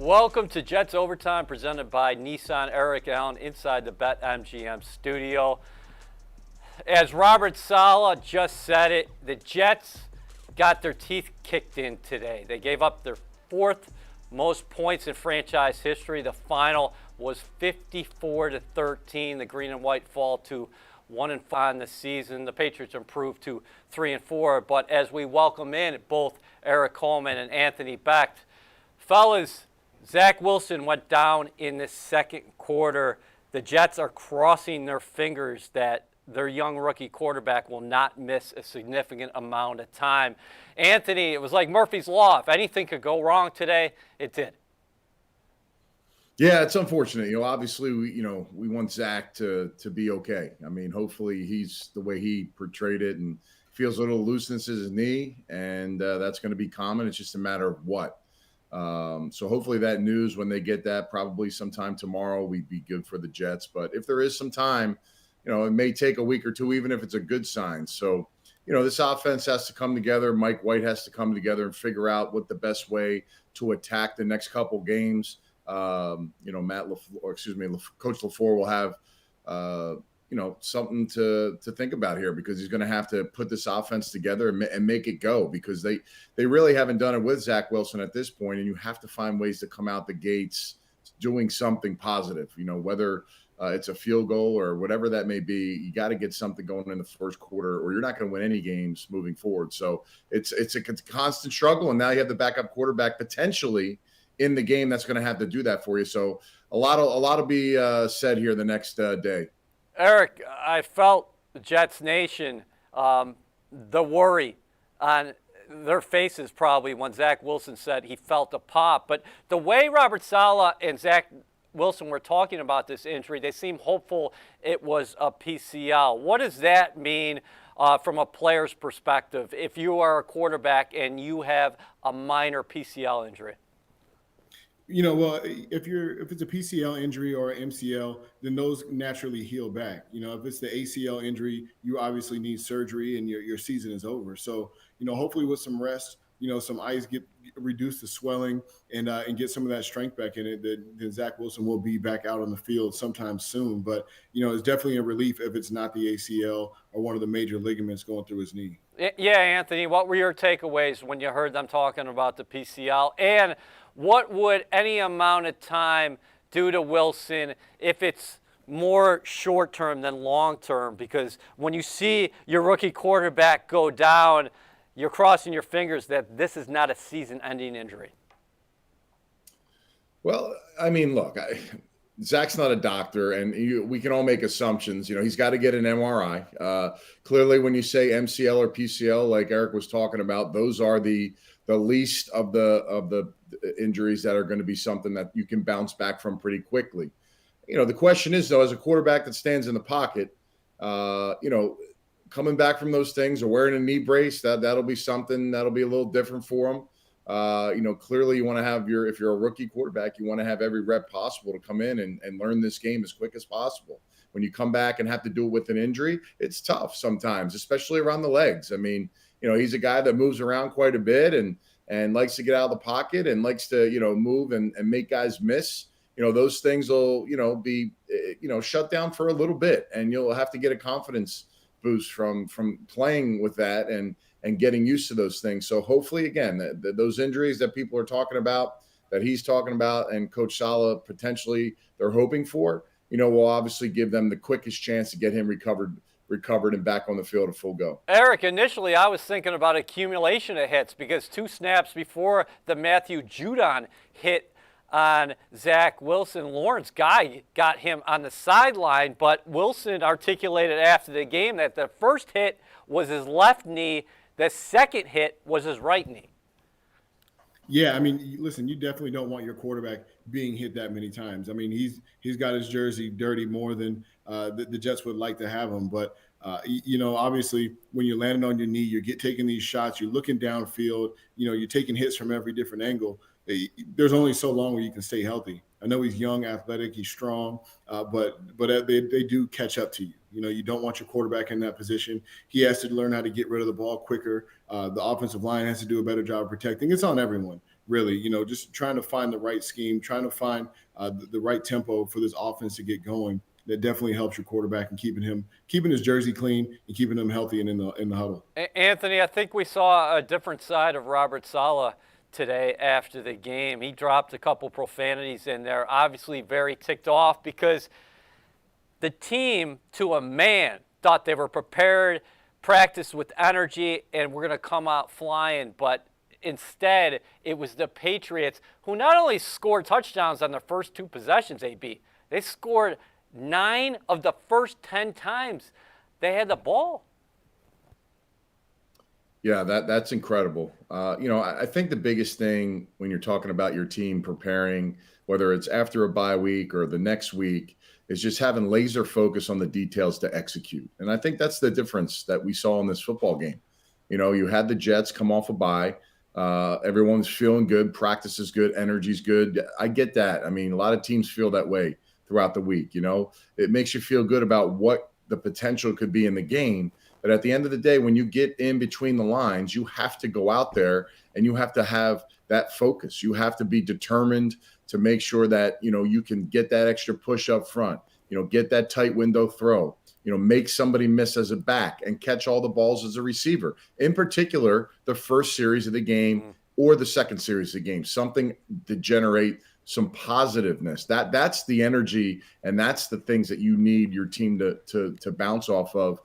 Welcome to Jets Overtime, presented by Nissan. Eric Allen inside the BetMGM studio. As Robert Saleh just said it, the Jets got their teeth kicked in today. They gave up their fourth most points in franchise history. The final was 54-13. The green and white fall to 1-5 in the season. The Patriots improved to 3-4. But as we welcome in both Eric Coleman and Anthony Becht, fellas, Zach Wilson went down in the second quarter. The Jets are crossing their fingers that their young rookie quarterback will not miss a significant amount of time. Anthony, it was like Murphy's Law. If anything could go wrong today, it did. Yeah, it's unfortunate. Obviously, we want Zach to be okay. I mean, hopefully he's the way he portrayed it and feels a little looseness in his knee, and that's going to be common. It's just a matter of what. So hopefully that news, when they get that, probably sometime tomorrow, we'd be good for the Jets. But if there is some time, it may take a week or two, even if it's a good sign. So, this offense has to come together. Mike White has to come together and figure out what the best way to attack the next couple games. Coach LaFleur will have, something to think about here, because he's going to have to put this offense together and make it go, because they really haven't done it with Zach Wilson at this point, and you have to find ways to come out the gates doing something positive, whether it's a field goal or whatever that may be. You got to get something going in the first quarter, or you're not going to win any games moving forward. So it's a constant struggle, and now you have the backup quarterback potentially in the game that's going to have to do that for you. So a lot to be said here the next day. Eric, I felt the Jets Nation, the worry on their faces probably when Zach Wilson said he felt a pop. But the way Robert Saleh and Zach Wilson were talking about this injury, they seem hopeful it was a PCL. What does that mean from a player's perspective if you are a quarterback and you have a minor PCL injury? Well, if it's a PCL injury or an MCL, then those naturally heal back. If it's the ACL injury, you obviously need surgery and your season is over. So, hopefully with some rest, some ice, reduce the swelling and get some of that strength back in it, then Zach Wilson will be back out on the field sometime soon. But, it's definitely a relief if it's not the ACL or one of the major ligaments going through his knee. Yeah, Anthony, what were your takeaways when you heard them talking about the PCL? And what would any amount of time do to Wilson if it's more short-term than long-term? Because when you see your rookie quarterback go down, you're crossing your fingers that this is not a season-ending injury. Well, I mean, look, Zach's not a doctor, and we can all make assumptions. He's got to get an MRI. Clearly, when you say MCL or PCL, like Eric was talking about, those are the least of the injuries that are going to be something that you can bounce back from pretty quickly. The question is, though, as a quarterback that stands in the pocket, coming back from those things or wearing a knee brace, that'll be something that'll be a little different for him. Clearly you want to have if you're a rookie quarterback, you want to have every rep possible to come in and learn this game as quick as possible. When you come back and have to do it with an injury, it's tough sometimes, especially around the legs. I mean, he's a guy that moves around quite a bit and likes to get out of the pocket and likes to, move and make guys miss. Those things will, be, shut down for a little bit, and you'll have to get a confidence boost from playing with that and getting used to those things. So hopefully, again, those injuries that people are talking about, that he's talking about, and Coach Saleh potentially they're hoping for, will obviously give them the quickest chance to get him recovered and back on the field at full go. Eric, initially I was thinking about accumulation of hits, because 2 snaps before the Matthew Judon hit on Zach Wilson, Lawrence Guy got him on the sideline, but Wilson articulated after the game that the first hit was his left knee, the second hit was his right knee. Yeah, I mean, listen, you definitely don't want your quarterback being hit that many times. I mean, he's got his jersey dirty more than the Jets would like to have him. But, obviously when you're landing on your knee, you're taking these shots, you're looking downfield, you're taking hits from every different angle. There's only so long where you can stay healthy. I know he's young, athletic, he's strong, but they do catch up to you. You don't want your quarterback in that position. He has to learn how to get rid of the ball quicker. The offensive line has to do a better job of protecting. It's on everyone. really. Just trying to find the right scheme, trying to find the right tempo for this offense to get going. That definitely helps your quarterback and keeping his jersey clean and keeping him healthy and in the huddle. Anthony, I think we saw a different side of Robert Saleh today after the game. He dropped a couple profanities in there, obviously very ticked off because the team, to a man, thought they were prepared, practiced with energy, and were going to come out flying. But instead, it was the Patriots who not only scored touchdowns on their first 2 possessions, AB, they scored 9 of the first 10 times they had the ball. Yeah, that's incredible. I think the biggest thing when you're talking about your team preparing, whether it's after a bye week or the next week, is just having laser focus on the details to execute. And I think that's the difference that we saw in this football game. You had the Jets come off a bye. Everyone's feeling good. Practice is good. Energy's good. I get that. I mean, a lot of teams feel that way throughout the week. It makes you feel good about what the potential could be in the game. But at the end of the day, when you get in between the lines, you have to go out there and you have to have that focus. You have to be determined to make sure that, you can get that extra push up front, get that tight window throw, make somebody miss as a back and catch all the balls as a receiver. In particular, the first series of the game or the second series of the game, something to generate some positiveness. That's the energy, and that's the things that you need your team to bounce off of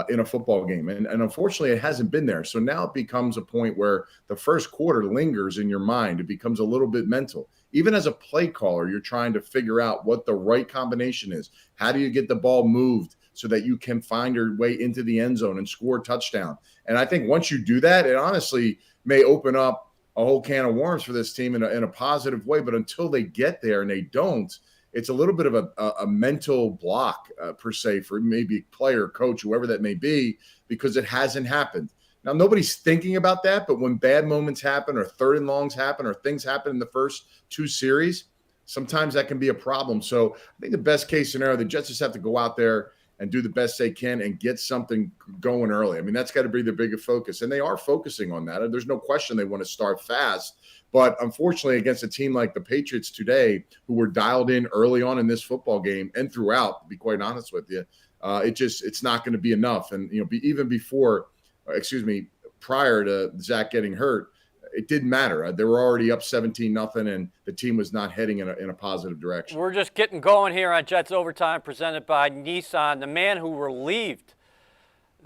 in a football game. And unfortunately, it hasn't been there. So now it becomes a point where the first quarter lingers in your mind. It becomes a little bit mental. Even as a play caller, you're trying to figure out what the right combination is. How do you get the ball moved so that you can find your way into the end zone and score a touchdown? And I think once you do that, it honestly may open up a whole can of worms for this team in a positive way. But until they get there and they don't, it's a little bit of a mental block per se for maybe player, coach, whoever that may be, because it hasn't happened. Now, nobody's thinking about that, but when bad moments happen or third and longs happen or things happen in the first 2 series, sometimes that can be a problem. So I think the best case scenario, the Jets just have to go out there and do the best they can and get something going early. I mean, that's got to be their bigger focus. And they are focusing on that. There's no question they want to start fast. But unfortunately, against a team like the Patriots today, who were dialed in early on in this football game and throughout, to be quite honest with you, it's not going to be enough. And, prior to Zach getting hurt, it didn't matter. They were already up 17-0, and the team was not heading in a positive direction. We're just getting going here on Jets Overtime, presented by Nissan. The man who relieved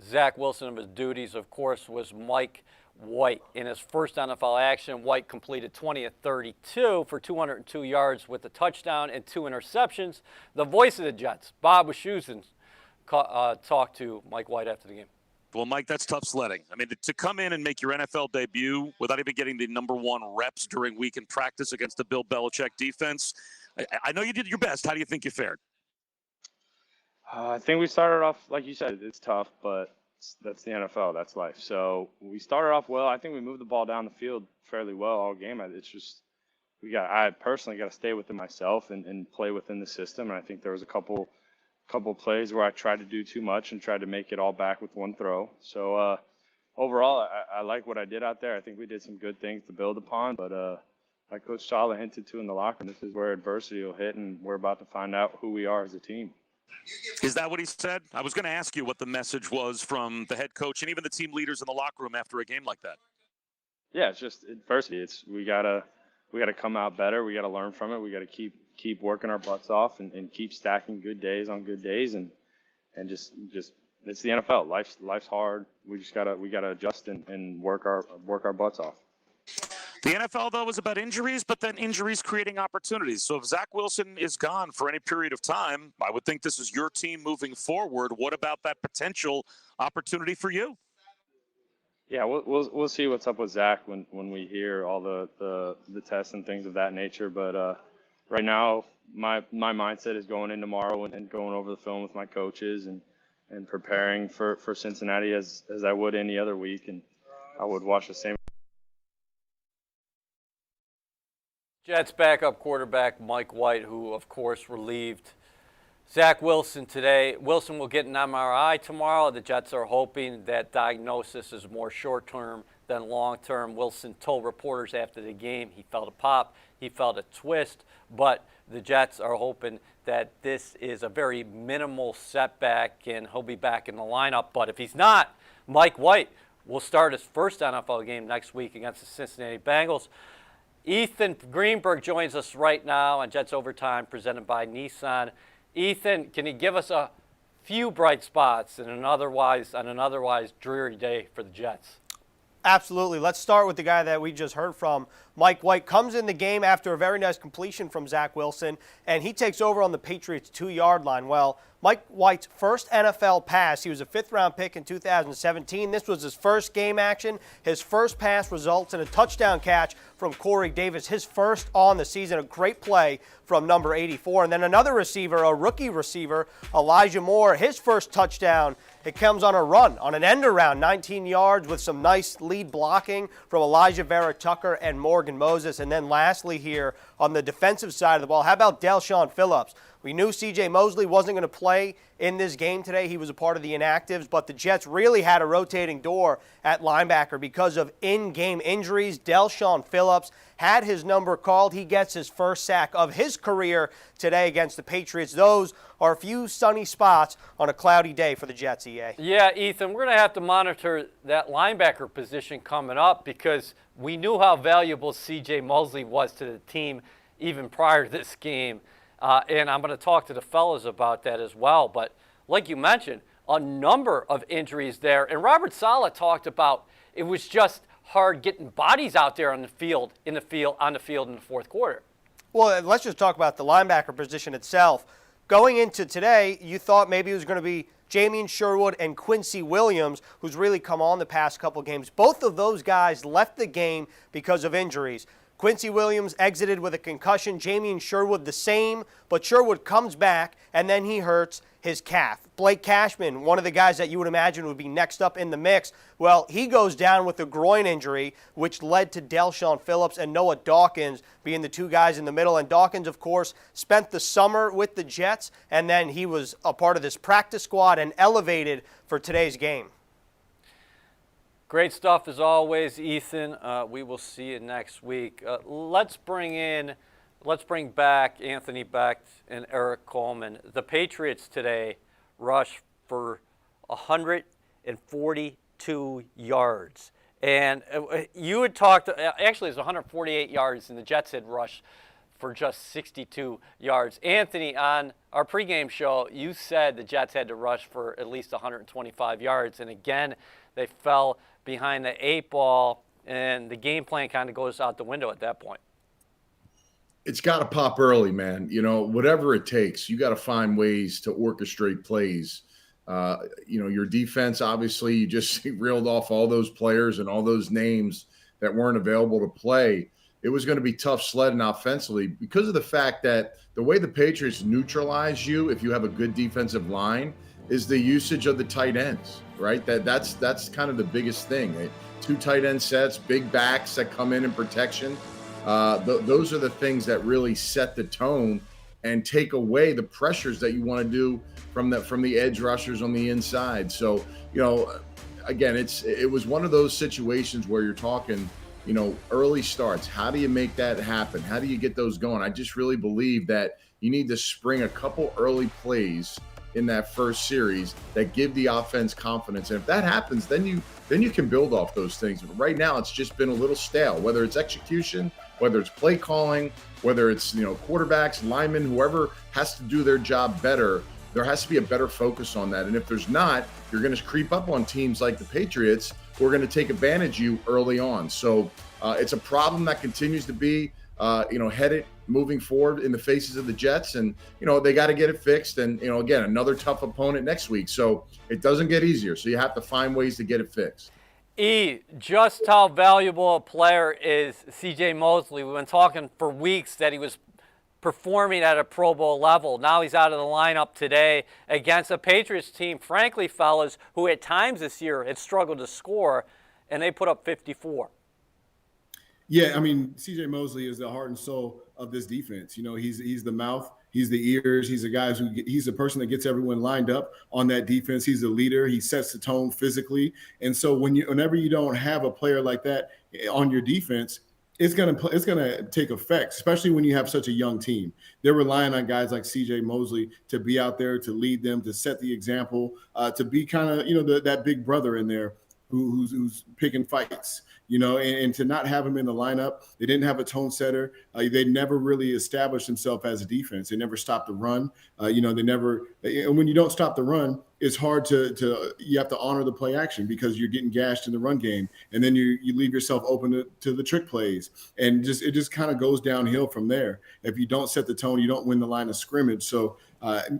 Zach Wilson of his duties, of course, was Mike White. In his first NFL action, White completed 20 of 32 for 202 yards with a touchdown and 2 interceptions. The voice of the Jets, Bob Wischusen, talked to Mike White after the game. Well, Mike, that's tough sledding. I mean, to come in and make your NFL debut without even getting the #1 reps during weekend practice against the Bill Belichick defense, I know you did your best. How do you think you fared? I think we started off, like you said, it's tough, but that's the NFL. That's life. So we started off well. I think we moved the ball down the field fairly well all game. It's just I personally got to stay within myself and play within the system. And I think there was a couple plays where I tried to do too much and tried to make it all back with one throw. So overall, I like what I did out there. I think we did some good things to build upon. But like Coach Saleh hinted to in the locker room, this is where adversity will hit, and we're about to find out who we are as a team. Is that what he said? I was going to ask you what the message was from the head coach and even the team leaders in the locker room after a game like that. Yeah, it's just adversity. We gotta come out better. We gotta learn from it. We gotta keep working our butts off and keep stacking good days on good days and just it's the NFL. Life's hard. We gotta adjust and work our butts off. The NFL, though, is about injuries, but then injuries creating opportunities. So if Zach Wilson is gone for any period of time, I would think this is your team moving forward. What about that potential opportunity for you? Yeah, we'll see what's up with Zach when we hear all the tests and things of that nature. But right now, my mindset is going in tomorrow and going over the film with my coaches and preparing for Cincinnati as I would any other week, and I would watch the same. Jets backup quarterback Mike White, who, of course, relieved Zach Wilson today. Wilson will get an MRI tomorrow. The Jets are hoping that diagnosis is more short-term than long-term. Wilson told reporters after the game he felt a pop, he felt a twist, but the Jets are hoping that this is a very minimal setback and he'll be back in the lineup. But if he's not, Mike White will start his first NFL game next week against the Cincinnati Bengals. Ethan Greenberg joins us right now on Jets Overtime presented by Nissan. Ethan, can you give us a few bright spots on an otherwise dreary day for the Jets? Absolutely. Let's start with the guy that we just heard from. Mike White comes in the game after a very nice completion from Zach Wilson, and he takes over on the Patriots' 2-yard line. Well, Mike White's first NFL pass, he was a 5th-round pick in 2017. This was his first game action. His first pass results in a touchdown catch from Corey Davis, his first on the season. A great play from number 84. And then another receiver, a rookie receiver, Elijah Moore, his first touchdown. It comes on a run, on an end around, 19 yards with some nice lead blocking from Elijah Vera Tucker and Morgan Moses. And then lastly here on the defensive side of the ball, how about Del'Shawn Phillips? We knew C.J. Mosley wasn't going to play in this game today. He was a part of the inactives, but the Jets really had a rotating door at linebacker because of in-game injuries. Del'Shawn Phillips had his number called. He gets his first sack of his career today against the Patriots. Those are a few sunny spots on a cloudy day for the Jets, EA. Yeah, Ethan, we're going to have to monitor that linebacker position coming up because we knew how valuable C.J. Mosley was to the team even prior to this game. And I'm going to talk to the fellas about that as well. But like you mentioned, a number of injuries there. And Robert Saleh talked about it was just hard getting bodies out there on the field, in the fourth quarter. Well, let's just talk about the linebacker position itself. Going into today, you thought maybe it was going to be Jamien Sherwood and Quincy Williams, who's really come on the past couple games. Both of those guys left the game because of injuries. Quincy Williams exited with a concussion. Jamien Sherwood the same, but Sherwood comes back, and then he hurts his calf. Blake Cashman, one of the guys that you would imagine would be next up in the mix, well, he goes down with a groin injury, which led to Del'Shawn Phillips and Noah Dawkins being the two guys in the middle. And Dawkins, of course, spent the summer with the Jets, and then he was a part of this practice squad and elevated for today's game. Great stuff as always, Ethan. We will see you next week. Let's bring back Anthony Becht and Eric Coleman. The Patriots today rushed for 142 yards. And you had talked, actually it was 148 yards, and the Jets had rushed for just 62 yards. Anthony, on our pregame show, you said the Jets had to rush for at least 125 yards. And again, they fell behind the 8 ball, and the game plan kind of goes out the window at that point. It's got to pop early, man. You know, whatever it takes, you got to find ways to orchestrate plays. Your defense, obviously, you just reeled off all those players and all those names that weren't available to play. It was going to be tough sledding offensively because of the fact that the way the Patriots neutralize you, if you have a good defensive line, is the usage of the tight ends, right? That's kind of the biggest thing. 2 tight end sets, big backs that come in protection. Those are the things that really set the tone and take away the pressures that you want to do from the edge rushers on the inside. So, again, it was one of those situations where you're talking, early starts. How do you make that happen? How do you get those going? I just really believe that you need to spring a couple early plays in that first series that give the offense confidence. And if that happens, then you can build off those things. But right now, it's just been a little stale, whether it's execution, whether it's play calling, whether it's, quarterbacks, linemen, whoever has to do their job better. There has to be a better focus on that. And if there's not, you're going to creep up on teams like the Patriots who are going to take advantage of you early on. So it's a problem that continues to be, headed moving forward in the faces of the Jets. And, they got to get it fixed. And, again, another tough opponent next week. So it doesn't get easier. So you have to find ways to get it fixed. Just how valuable a player is C.J. Mosley? We've been talking for weeks that he was performing at a Pro Bowl level. Now he's out of the lineup today against a Patriots team, frankly, fellas, who at times this year had struggled to score, and they put up 54. Yeah, I mean, C.J. Mosley is the heart and soul of this defense. He's the mouth. He's the ears. He's he's the person that gets everyone lined up on that defense. He's the leader. He sets the tone physically. And so whenever you don't have a player like that on your defense, it's gonna take effect, especially when you have such a young team. They're relying on guys like C.J. Mosley to be out there, to lead them, to set the example, to be kind of that big brother in there who's picking fights. And to not have him in the lineup, they didn't have a tone setter. They never really established themselves as a defense. They never stopped the run. They never. And when you don't stop the run, it's hard you have to honor the play action because you're getting gashed in the run game, and then you leave yourself open to the trick plays, and it just kind of goes downhill from there. If you don't set the tone, you don't win the line of scrimmage. So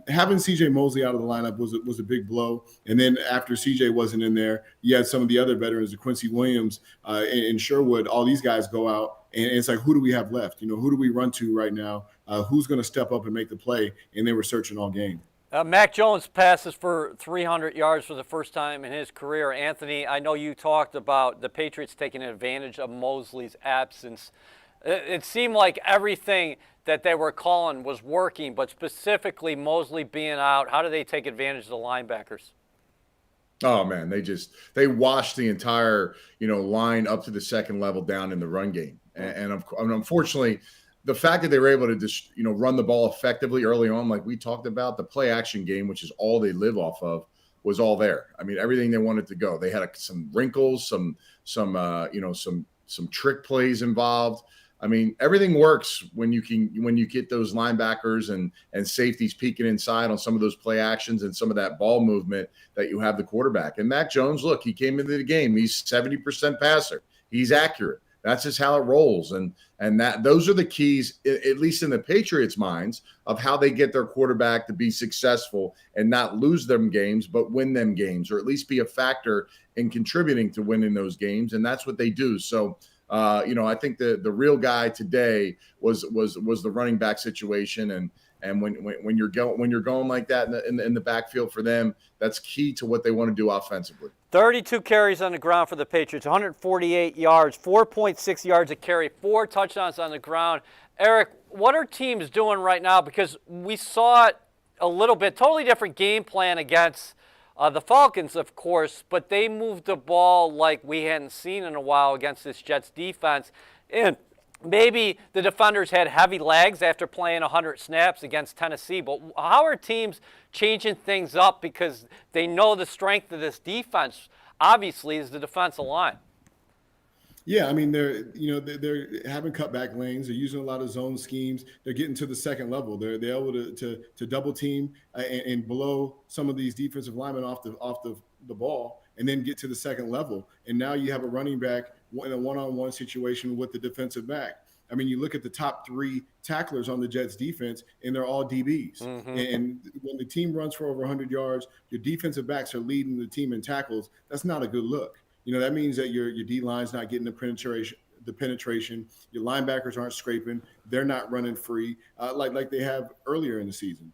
having C.J. Mosley out of the lineup was a big blow. And then after C.J. wasn't in there, you had some of the other veterans, Quincy Williams and Sherwood. All these guys go out, and it's like, who do we have left? Who do we run to right now? Who's going to step up and make the play? And they were searching all game. Mac Jones passes for 300 yards for the first time in his career. Anthony, I know you talked about the Patriots taking advantage of Mosley's absence. It seemed like everything that they were calling was working, but specifically Mosley being out, how do they take advantage of the linebackers? Oh man, they washed the entire line up to the second level down in the run game, and unfortunately, the fact that they were able to just run the ball effectively early on, like we talked about, the play action game, which is all they live off of, was all there. I mean, everything they wanted to go. They had some wrinkles, some trick plays involved. I mean, everything works when you get those linebackers and safeties peeking inside on some of those play actions and some of that ball movement that you have the quarterback. And Mac Jones, look, he came into the game. He's 70% passer. He's accurate. That's just how it rolls. And those are the keys, at least in the Patriots' minds, of how they get their quarterback to be successful and not lose them games, but win them games, or at least be a factor in contributing to winning those games. And that's what they do. So, I think the real guy today was the running back situation. And when you're going like that in the backfield for them, that's key to what they want to do offensively. 32 carries on the ground for the Patriots, 148 yards, 4.6 yards a carry, 4 touchdowns on the ground. Eric, what are teams doing right now? Because we saw it a little bit, totally different game plan against the Falcons, of course, but they moved the ball like we hadn't seen in a while against this Jets defense. And maybe the defenders had heavy legs after playing 100 snaps against Tennessee, but how are teams changing things up because they know the strength of this defense, obviously, is the defensive line? Yeah, I mean, they're having cutback lanes. They're using a lot of zone schemes. They're getting to the second level. They're able to double team and blow some of these defensive linemen off the ball, and then get to the second level. And now you have a running back in a one-on-one situation with the defensive back. I mean, you look at the top 3 tacklers on the Jets defense, and they're all DBs. Mm-hmm. And when the team runs for over 100 yards, your defensive backs are leading the team in tackles. That's not a good look. That means that your D-line's not getting the penetration. Your linebackers aren't scraping. They're not running free like they have earlier in the season.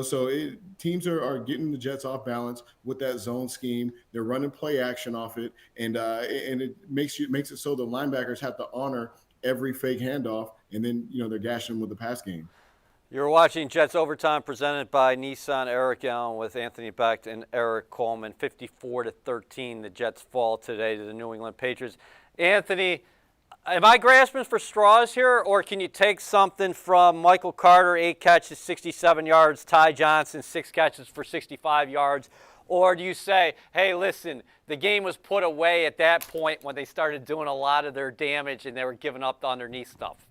So teams are getting the Jets off balance with that zone scheme. They're running play action off it, and it makes it so the linebackers have to honor every fake handoff, and then they're gashing them with the pass game. You're watching Jets Overtime presented by Nissan Eric Allen with Anthony Becht and Eric Coleman. 54-13, the Jets fall today to the New England Patriots. Anthony, am I grasping for straws here, or can you take something from Michael Carter, 8 catches, 67 yards, Ty Johnson, 6 catches for 65 yards, or do you say, hey, listen, the game was put away at that point when they started doing a lot of their damage and they were giving up the underneath stuff?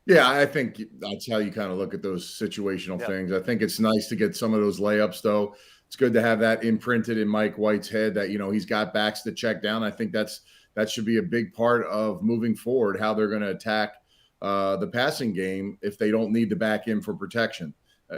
Yeah, I think that's how you kind of look at those situational things. I think it's nice to get some of those layups, though. It's good to have that imprinted in Mike White's head that, he's got backs to check down. I think that should be a big part of moving forward, how they're going to attack the passing game if they don't need to back in for protection.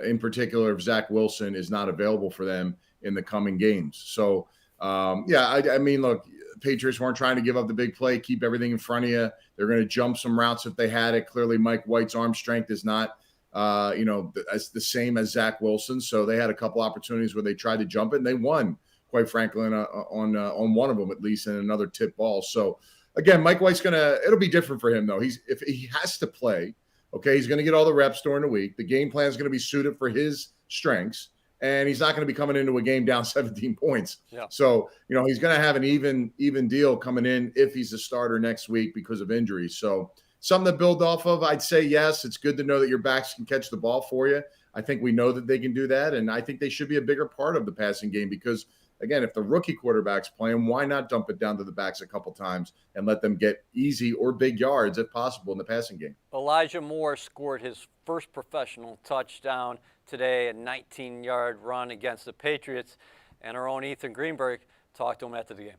In particular, if Zach Wilson is not available for them in the coming games. So, I mean, look, Patriots weren't trying to give up the big play, keep everything in front of you. They're going to jump some routes if they had it. Clearly, Mike White's arm strength is not, as the same as Zach Wilson. So they had a couple opportunities where they tried to jump it, and they won, quite frankly, on one of them at least, and another tip ball. So again, Mike White's it'll be different for him though. If he has to play, Okay, he's going to get all the reps during the week. The game plan is going to be suited for his strengths, and he's not going to be coming into a game down 17 points. Yeah. So, he's going to have an even deal coming in if he's a starter next week because of injuries. So, something to build off of. I'd say yes. It's good to know that your backs can catch the ball for you. I think we know that they can do that, and I think they should be a bigger part of the passing game because, again, if the rookie quarterback's playing, why not dump it down to the backs a couple times and let them get easy or big yards if possible in the passing game? Elijah Moore scored his first professional touchdown today, a 19-yard run against the Patriots, and our own Ethan Greenberg talked to him after the game.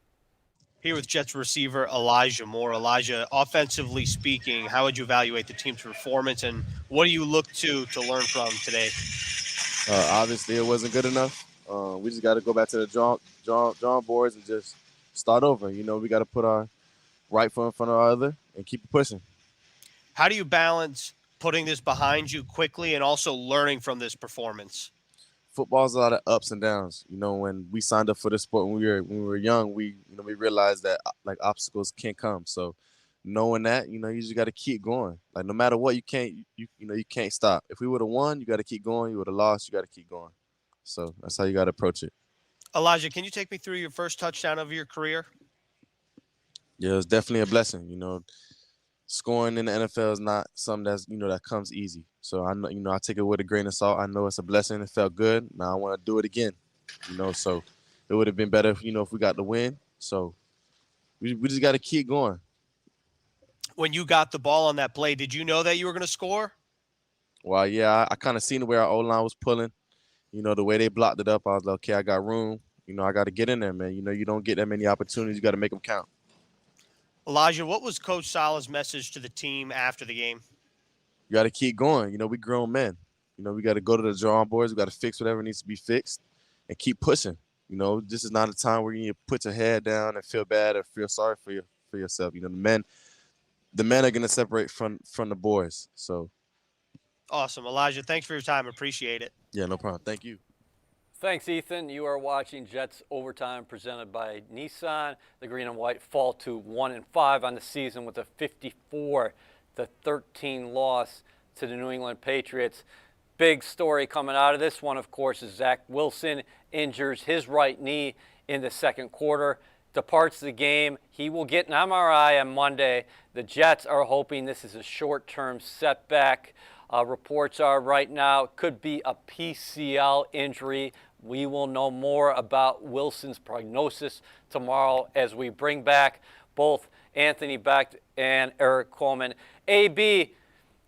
Here with Jets receiver Elijah Moore. Elijah, offensively speaking, how would you evaluate the team's performance, and what do you look to learn from today? Obviously, it wasn't good enough. We just got to go back to the drawing boards and just start over. We got to put our right foot in front of our other and keep it pushing. How do you balance putting this behind you quickly and also learning from this performance? Football's a lot of ups and downs. When we signed up for this sport when we were young, we realized that like obstacles can come. So knowing that, you just got to keep going. Like no matter what, you can't stop. If we would have won, you got to keep going. You would have lost, you got to keep going. So that's how you got to approach it. Elijah, can you take me through your first touchdown of your career? Yeah, it was definitely a blessing. Scoring in the NFL is not something that's that comes easy. So I know I take it with a grain of salt. I know it's a blessing. It felt good. Now I want to do it again. So it would have been better if we got the win. So we just got to keep going. When you got the ball on that play, did you know that you were going to score? Well, yeah, I kind of seen where our O-line was pulling. The way they blocked it up, I was like, okay, I got room. I got to get in there, man. You don't get that many opportunities. You got to make them count. Elijah, what was Coach Saleh's message to the team after the game? You got to keep going. We grown men. We got to go to the drawing boards. We got to fix whatever needs to be fixed and keep pushing. This is not a time where you need to put your head down and feel bad or feel sorry for yourself. The men are going to separate from the boys. So. Awesome. Elijah, thanks for your time. Appreciate it. Yeah, no problem. Thank you. Thanks, Ethan. You are watching Jets Overtime presented by Nissan. The green and white fall to 1-5 on the season with a 54-13 loss to the New England Patriots. Big story coming out of this one, of course, is Zach Wilson injures his right knee in the second quarter, departs the game. He will get an MRI on Monday. The Jets are hoping this is a short-term setback. Reports are right now it could be a PCL injury. We will know more about Wilson's prognosis tomorrow as we bring back both Anthony Becht and Eric Coleman. AB,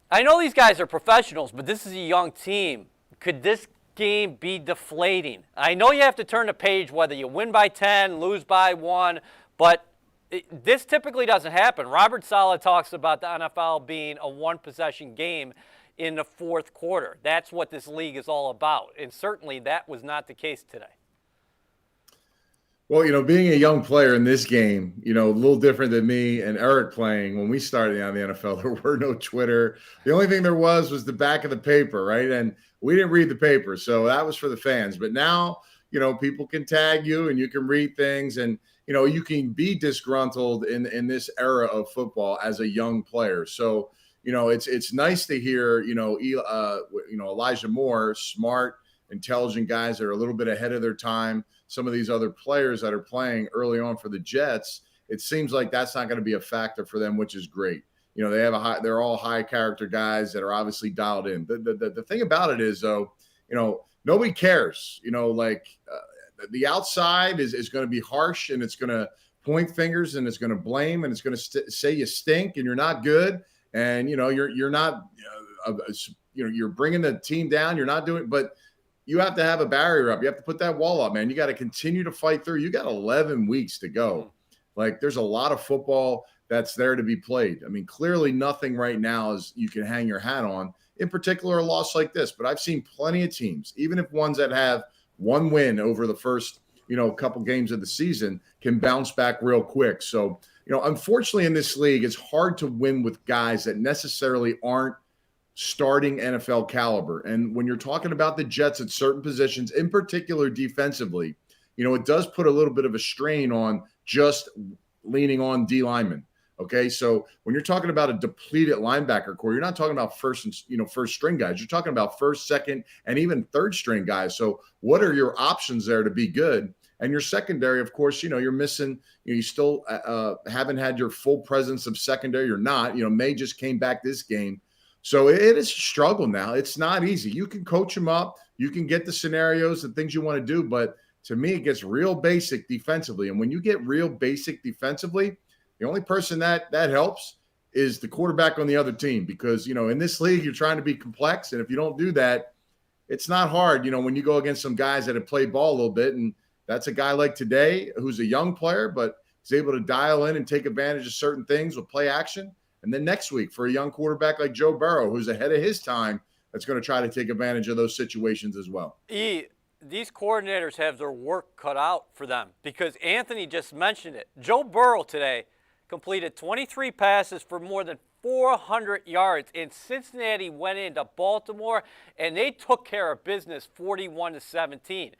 I know these guys are professionals, but this is a young team. Could this game be deflating? I know you have to turn the page whether you win by 10, lose by 1, but this typically doesn't happen. Robert Saleh talks about the NFL being a one-possession game in the fourth quarter. That's what this league is all about. And certainly that was not the case today. Well, being a young player in this game, a little different than me and Eric playing when we started on the NFL, there were no Twitter. The only thing there was the back of the paper, right? And we didn't read the paper. So that was for the fans. But now, people can tag you and you can read things and, you can be disgruntled in this era of football as a young player. So, it's nice to hear, Elijah Moore, smart, intelligent guys that are a little bit ahead of their time. Some of these other players that are playing early on for the Jets, it seems like that's not going to be a factor for them, which is great. They're all high character guys that are obviously dialed in. The thing about it is though, nobody cares. The outside is going to be harsh and it's going to point fingers and it's going to blame and it's going to say you stink and you're not good. And, you're not, you're bringing the team down. You're not doing, but you have to have a barrier up. You have to put that wall up, man. You got to continue to fight through. You got 11 weeks to go. Like there's a lot of football that's there to be played. I mean, clearly nothing right now is you can hang your hat on, in particular a loss like this. But I've seen plenty of teams, even if ones that have one win over the first, couple games of the season can bounce back real quick. So, unfortunately in this league, it's hard to win with guys that necessarily aren't starting NFL caliber. And when you're talking about the Jets at certain positions, in particular defensively, it does put a little bit of a strain on just leaning on D linemen. Okay, so when you're talking about a depleted linebacker core, you're not talking about first string guys. You're talking about first, second, and even third string guys. So what are your options there to be good? And your secondary, of course, you're missing. You still haven't had your full presence of secondary. You're not. May just came back this game, so it is a struggle now. It's not easy. You can coach them up. You can get the scenarios and things you want to do, but to me, it gets real basic defensively. And when you get real basic defensively, the only person that helps is the quarterback on the other team, because, in this league, you're trying to be complex. And if you don't do that, it's not hard, when you go against some guys that have played ball a little bit. And that's a guy like today who's a young player, but is able to dial in and take advantage of certain things with play action. And then next week for a young quarterback like Joe Burrow, who's ahead of his time, that's going to try to take advantage of those situations as well. These coordinators have their work cut out for them, because Anthony just mentioned it. Joe Burrow today completed 23 passes for more than 400 yards, and Cincinnati went into Baltimore and they took care of business 41-17.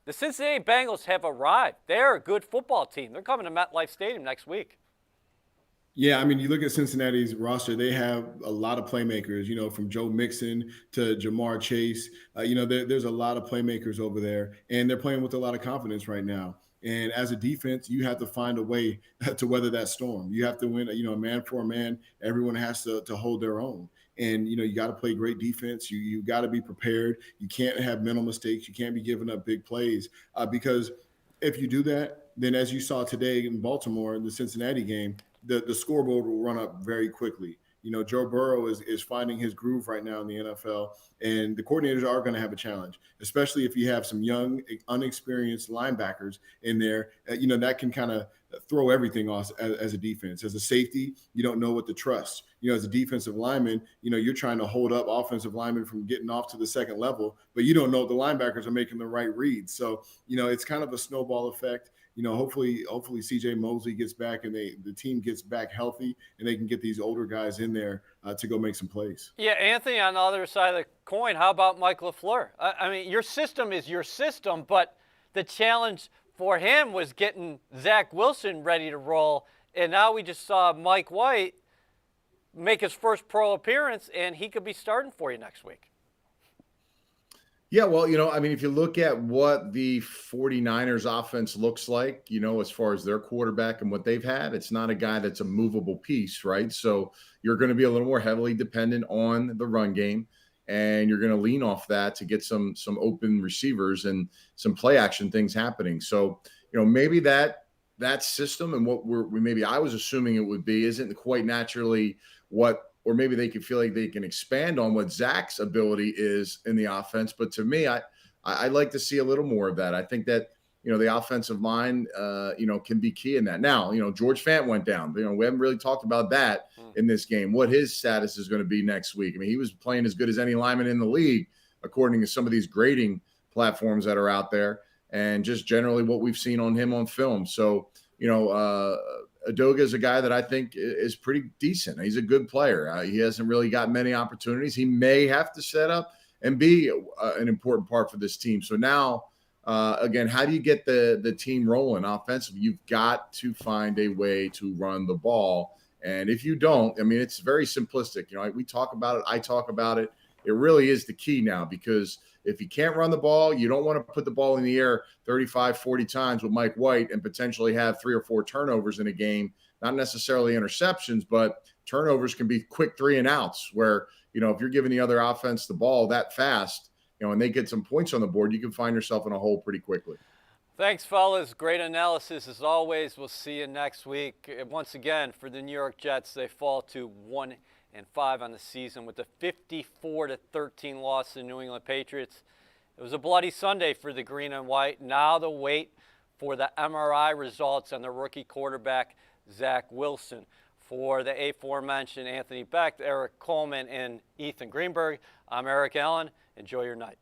The Cincinnati Bengals have arrived. They're a good football team. They're coming to MetLife Stadium next week. Yeah, I mean, you look at Cincinnati's roster, they have a lot of playmakers, from Joe Mixon to Jamar Chase. There's a lot of playmakers over there, and they're playing with a lot of confidence right now. And as a defense, you have to find a way to weather that storm. You have to win, man for a man. Everyone has to hold their own. And, you got to play great defense. You got to be prepared. You can't have mental mistakes. You can't be giving up big plays because if you do that, then as you saw today in Baltimore in the Cincinnati game, the scoreboard will run up very quickly. Joe Burrow is finding his groove right now in the NFL, and the coordinators are going to have a challenge, especially if you have some young, unexperienced linebackers in there. That can kind of throw everything off as a defense. As a safety, you don't know what to trust. As a defensive lineman, you're trying to hold up offensive linemen from getting off to the second level, but you don't know if the linebackers are making the right reads. So, it's kind of a snowball effect. Hopefully CJ Mosley gets back and the team gets back healthy and they can get these older guys in there to go make some plays. Yeah, Anthony, on the other side of the coin, how about Mike LaFleur? I mean, your system is your system, but the challenge for him was getting Zach Wilson ready to roll. And now we just saw Mike White make his first pro appearance, and he could be starting for you next week. Yeah, well, if you look at what the 49ers offense looks like, as far as their quarterback and what they've had, it's not a guy that's a movable piece, right? So you're going to be a little more heavily dependent on the run game, and you're going to lean off that to get some open receivers and some play action things happening. So, maybe that system and what maybe I was assuming it would be isn't quite naturally or maybe they can feel like they can expand on what Zach's ability is in the offense. But to me, I like to see a little more of that. I think that, the offensive line, can be key in that. Now, George Fant went down. We haven't really talked about that in this game, what his status is going to be next week. I mean, he was playing as good as any lineman in the league, according to some of these grading platforms that are out there, and just generally what we've seen on him on film. So, Adoga is a guy that I think is pretty decent. He's a good player. He hasn't really got many opportunities. He may have to set up and be an important part for this team. So now, again, how do you get the team rolling offensively? You've got to find a way to run the ball. And if you don't, I mean, it's very simplistic. We talk about it. I talk about it. It really is the key now, because if you can't run the ball, you don't want to put the ball in the air 35, 40 times with Mike White and potentially have 3 or 4 turnovers in a game, not necessarily interceptions, but turnovers can be quick 3 and outs where, if you're giving the other offense the ball that fast, and they get some points on the board, you can find yourself in a hole pretty quickly. Thanks, fellas. Great analysis as always. We'll see you next week. And once again, for the New York Jets, they fall to 1-5 on the season with a 54-13 loss to the New England Patriots. It was a bloody Sunday for the green and white. Now the wait for the MRI results on the rookie quarterback, Zach Wilson. For the aforementioned Anthony Beck, Eric Coleman, and Ethan Greenberg, I'm Eric Allen. Enjoy your night.